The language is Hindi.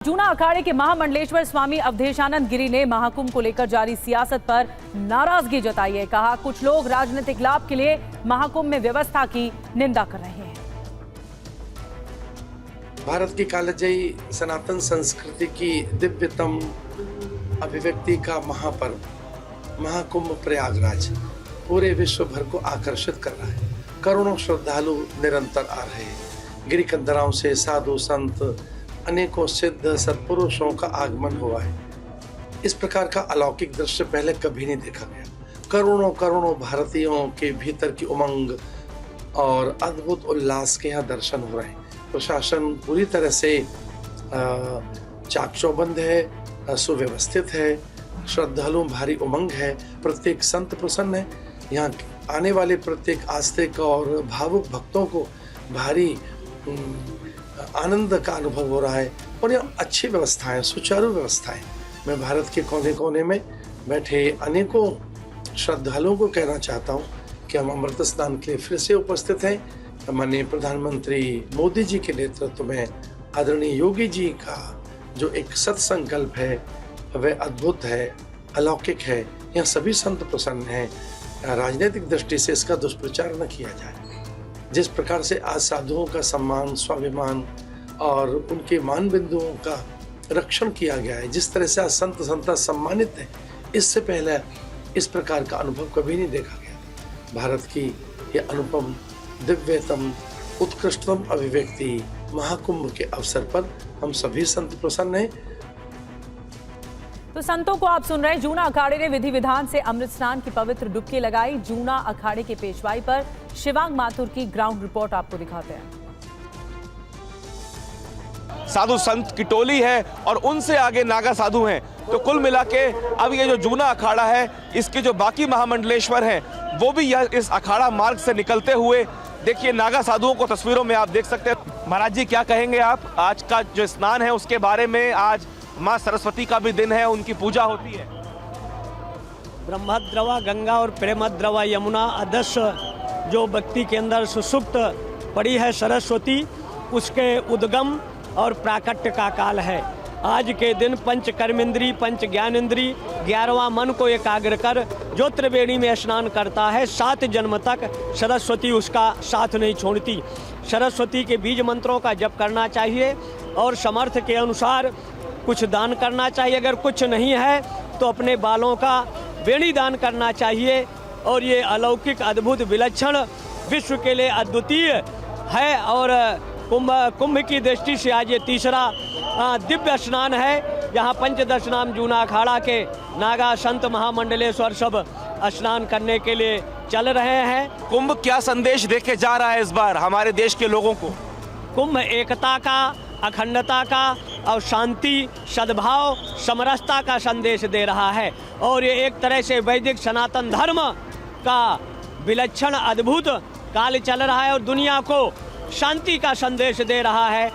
जूना अखाड़े के महामंडलेश्वर स्वामी अवधेशानंद गिरी ने महाकुंभ को लेकर जारी सियासत पर नाराजगी जताई है। कहा, कुछ लोग राजनीतिक लाभ के लिए महाकुंभ में व्यवस्था की निंदा कर रहे हैं। भारत की कालजयी सनातन संस्कृति की दिव्यतम अभिव्यक्ति का महापर्व महाकुंभ प्रयागराज पूरे विश्व भर को आकर्षित कर रहा है। करोड़ों श्रद्धालु निरंतर आ रहे हैं। गिरिकंदराओं से साधु संत अनेकों सिद्ध सत्पुरुषों का आगमन हुआ है। इस प्रकार का अलौकिक दृश्य पहले कभी नहीं देखा गया। करोड़ों करोड़ों भारतीयों के भीतर की उमंग और अद्भुत उल्लास के यहाँ दर्शन हो रहे हैं। प्रशासन पूरी तरह से चाक चौबंद है, सुव्यवस्थित है, श्रद्धालु भारी उमंग है, प्रत्येक संत प्रसन्न है। यहाँ आने वाले प्रत्येक आस्तिक और भावुक भक्तों को भारी आनंद का अनुभव हो रहा है और यहाँ अच्छी व्यवस्थाएं, सुचारू व्यवस्थाएं। मैं भारत के कोने कोने में बैठे अनेकों श्रद्धालुओं को कहना चाहता हूँ कि हम अमृत स्नान के लिए फिर से उपस्थित हैं। माननीय प्रधानमंत्री मोदी जी के नेतृत्व में आदरणीय योगी जी का जो एक सत्संकल्प है वह अद्भुत है, अलौकिक है। यहाँ सभी संत प्रसन्न हैं। राजनीतिक दृष्टि से इसका दुष्प्रचार न किया जाए। जिस प्रकार से आज साधुओं का सम्मान, स्वाभिमान और उनके मान बिंदुओं का रक्षण किया गया है, जिस तरह से आज संत संता सम्मानित हैं, इससे पहले इस प्रकार का अनुभव कभी नहीं देखा गया। भारत की यह अनुपम, दिव्यतम, उत्कृष्टतम अभिव्यक्ति महाकुंभ के अवसर पर हम सभी संत प्रसन्न हैं। तो संतों को आप सुन रहे हैं। जूना अखाड़े ने विधि विधान से अमृत स्नान की पवित्र डुबकी लगाई। जूना अखाड़े के पेशवाई पर शिवांग माथुर की ग्राउंड रिपोर्ट आपको दिखाते हैं। साधु संत की टोली है और उनसे आगे नागा साधु हैं। तो कुल मिला के अब ये जो जूना अखाड़ा है, इसके जो बाकी महामंडलेश्वर हैं वो भी यह इस अखाड़ा मार्ग से निकलते हुए देखिए नागा साधुओं को तस्वीरों में आप देख सकते हैं। महाराज जी, क्या कहेंगे आप? आज का जो स्नान है उसके बारे में, आज माँ सरस्वती का भी दिन है, उनकी पूजा होती है। ब्रह्मद्रवा गंगा और प्रेमद्रवा यमुना अदृश्य जो व्यक्ति के अंदर सुसुप्त पड़ी है सरस्वती, उसके उद्गम और प्राकट्य का काल है। आज के दिन पंच कर्मेंद्री, पंच ज्ञानेंद्री, 11वां मन को एकाग्र कर जो त्रिवेणी में स्नान करता है, 7 जन्म तक सरस्वती उसका साथ नहीं छोड़ती। सरस्वती के बीज मंत्रों का जप करना चाहिए और समर्थ के अनुसार कुछ दान करना चाहिए। अगर कुछ नहीं है तो अपने बालों का वेणी दान करना चाहिए। और ये अलौकिक, अद्भुत, विलक्षण, विश्व के लिए अद्वितीय है। और कुंभ की दृष्टि से आज ये तीसरा दिव्य स्नान है। यहाँ पंचदशनाम जूना अखाड़ा के नागा संत महामंडलेश्वर सब स्नान करने के लिए चल रहे हैं। कुंभ क्या संदेश देके जा रहा है इस बार हमारे देश के लोगों को? कुंभ एकता का, अखंडता का और शांति, सद्भाव, समरसता का संदेश दे रहा है। और ये एक तरह से वैदिक सनातन धर्म का विलक्षण, अद्भुत काल चल रहा है और दुनिया को शांति का संदेश दे रहा है।